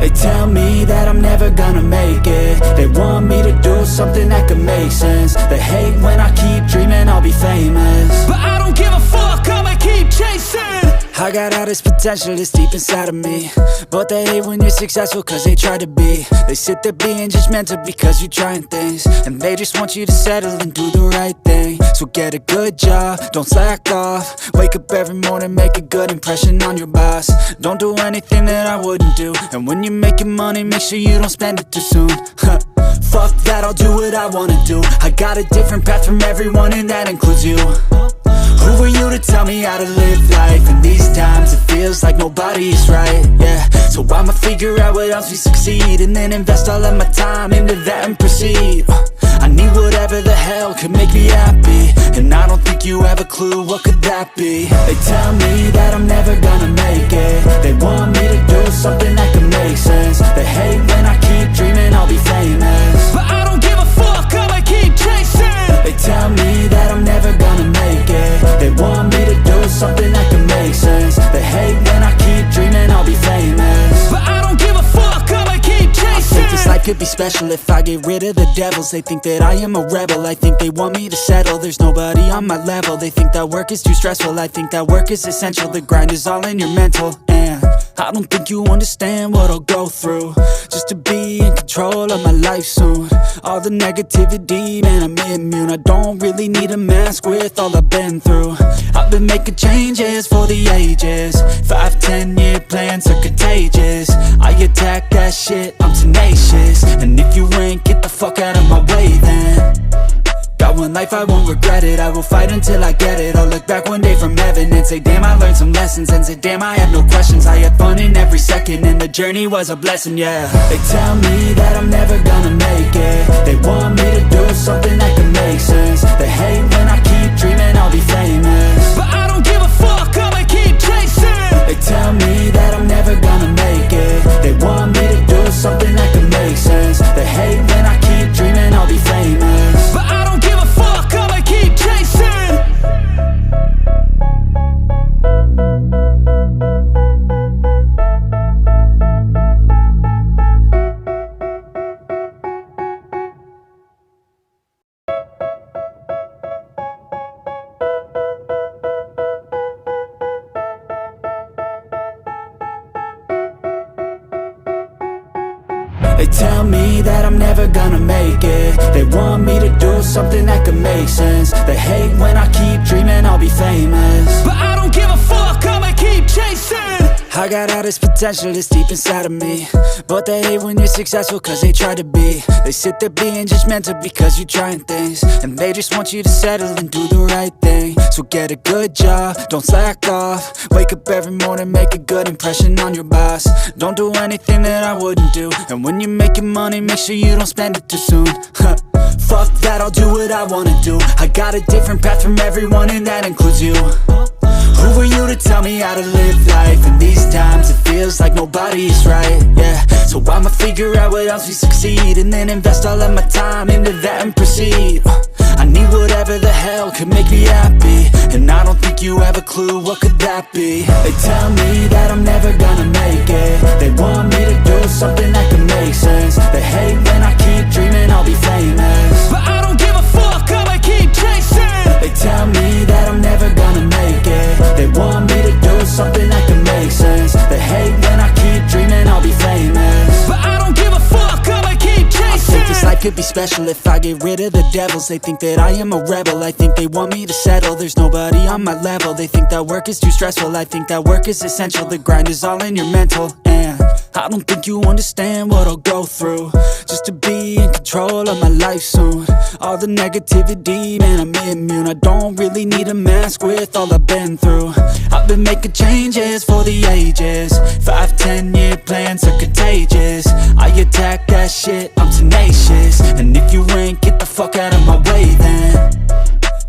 They tell me that I'm never gonna make it. They want me to do something that could make sense. They hate when I keep dreaming I'll be famous, but I don't give a fuck, I'ma keep chasing. I got all this potential that's deep inside of me, but they hate when you're successful cause they try to be. They sit there being judgmental because you're trying things, and they just want you to settle and do the right thing. So get a good job, don't slack off. Wake up every morning, make a good impression on your boss. Don't do anything that I wouldn't do, and when you're making money, make sure you don't spend it too soon. Fuck that, I'll do what I wanna do. I got a different path from everyone, and that includes you. Who are you to tell me how to live life? In these times it feels like nobody's right, yeah. So I'ma figure out what else we succeed, and then invest all of my time into that and proceed. I need whatever the hell could make me happy, and I don't think you have a clue what could that be. They tell me that I'm never gonna make it. They want me to do something that could make sense. They hate when I keep dreaming I'll be famous, but I don't give a fuck, I'ma keep chasing. They tell me that I'm never gonna make it. They want me to do something that can make sense. They hate when I keep dreaming I'll be famous, but I don't give a fuck, I'ma keep chasing. I think this life could be special if I get rid of the devils. They think that I am a rebel, I think they want me to settle. There's nobody on my level. They think that work is too stressful, I think that work is essential. The grind is all in your mental, and I don't think you understand what I'll go through just to be in control of my life soon. All the negativity, man, I'm immune. I don't really need a mask with all I've been through. I've been making changes for the ages. 5-10 year plans are contagious. I attack that shit, I'm tenacious. And if you ain't, get the fuck out of my way then. Got one life, I won't regret it. I will fight until I get it. I'll look back one day from heaven and say, damn, I learned some lessons. And say, damn, I had no questions. I had fun in every second, and the journey was a blessing, yeah. They tell me that I'm never gonna make it. They want me to do something that can make sense. They hate when I keep dreaming I'll be famous, but I don't give a fuck, I'ma keep chasing. They tell me that I'm never gonna make it. They want me to do something that can make sense. They hate when I keep dreaming I'll be famous, but I don't give a fuck, I'ma keep chasing. They tell me that I'm never gonna make it. They want me to do something that could make sense. They hate when I keep dreaming I'll be famous, but I don't give a fuck, I'ma keep chasing. I got all this potential that's deep inside of me, but they hate when you're successful cause they try to be. They sit there being judgmental because you're trying things, and they just want you to settle and do the right thing. So get a good job, don't slack off. Wake up every morning, make a good impression on your boss. Don't do anything that I wouldn't do, and when you're making money, make sure you don't spend it too soon. Fuck that, I'll do what I wanna do. I got a different path from everyone, and that includes you. Who are you to tell me how to live life? In these times it feels like nobody's right, yeah. So I'ma figure out what else we succeed, and then invest all of my time into that and proceed. I need whatever the hell could make me happy, and I don't think you have a clue what could that be. They tell me that I'm never gonna make it. They want me to do something that can make sense. They hate when I keep dreaming I'll be famous, but I don't give a fuck, I'ma keep chasing. They tell me that I'm never gonna make it. They want me to do something that can make sense. They hate when I keep dreaming I'll be famous, but I don't give a fuck, I'ma keep chasing. I think this life could be special if I get rid of the devils. They think that I am a rebel, I think they want me to settle. There's nobody on my level. They think that work is too stressful, I think that work is essential. The grind is all in your mental, and I don't think you understand what I'll go through just to be in control of my life soon. All the negativity, man, I'm immune. I don't really need a mask with all I've been through. I've been making changes for the ages. 5-10 year plans are contagious. I attack that shit, I'm tenacious. And if you ain't, get the fuck out of my way then.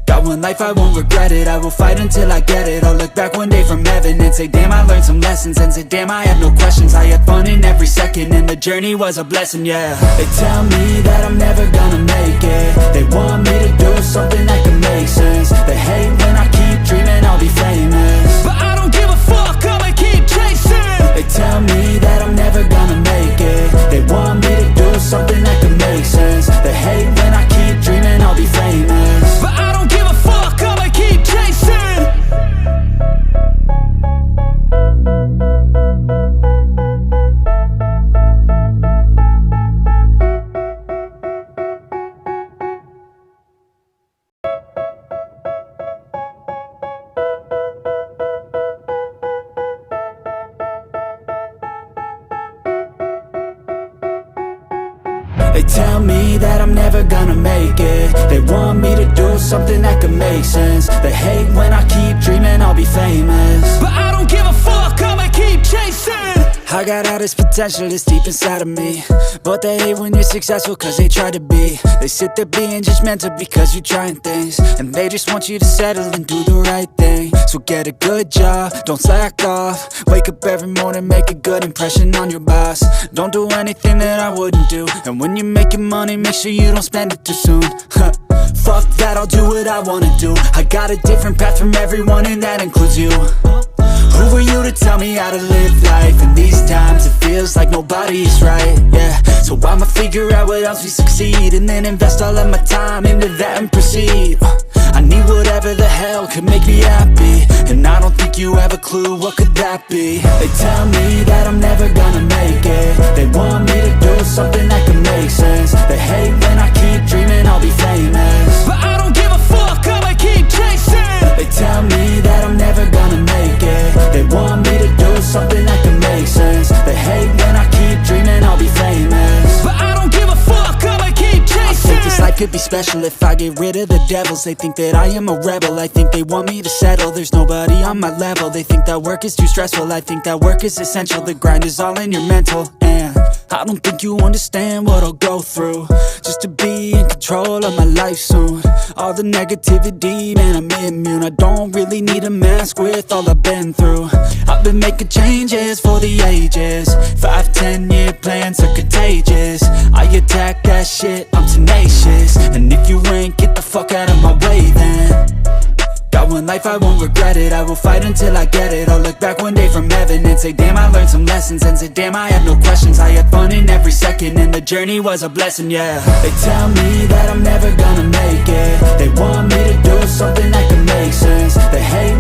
Got one life, I won't regret it. I will fight until I get it. I'll look back one day from heaven and say, damn, I learned some lessons. And say, damn, I had no questions. I had fun in every second, and the journey was a blessing, yeah. They tell me that I'm never gonna make it. They want me to do something that can make sense. They hate when I keep dreaming I'll be famous, but I don't give a fuck, I'ma keep chasing. They tell me that I'm never gonna make me that I'm never gonna make it. They want me to do something that could make sense. They hate when I keep dreaming I'll be famous, but I don't give a fuck, I'ma keep chasing. I got all this potential, it's deep inside of me, but they hate when you're successful cause they try to be. They sit there being judgmental because you're trying things, and they just want you to settle and do the right thing. So get a good job, don't slack off. Wake up every morning, make a good impression on your boss. Don't do anything that I wouldn't do, and when you're making money, make sure you don't spend it too soon. Fuck that, I'll do what I wanna do. I got a different path from everyone, and that includes you. Who are you to tell me how to live life? In these times it feels like nobody is right, yeah. So I'ma figure out what else we succeed, and then invest all of my time into that and proceed. I need whatever the hell could make me happy, and I don't think you have a clue what could that be. They tell me that I'm never gonna make it. They want me to do something that can make sense. They hate when I keep dreaming I'll be famous, but I don't give a fuck, I'ma keep chasing. They tell me that I'm never gonna make it. They want me to do something that can make sense. They hate when I keep dreaming I'll be famous, but I don't give a fuck, I'ma keep chasing. I think this life could be special if I get rid of the devils. They think that I am a rebel, I think they want me to settle. There's nobody on my level, they think that work is too stressful. I think that work is essential, the grind is all in your mental. And I don't think you understand what I'll go through just to be in control of my life soon. All the negativity, man, I'm immune. I don't really need a mask with all I've been through. I've been making changes for the ages. 5-10 year plans are contagious. I attack that shit, I'm tenacious. And if you ain't, get the fuck out of my way then. Got one life, I won't regret it. I will fight until I get it. I'll look back one day from heaven and say damn, I learned some lessons. And say damn, I have no questions. I had fun in every second, and the journey was a blessing, yeah. They tell me that I'm never gonna make it. They want me to do something that can make sense. They hate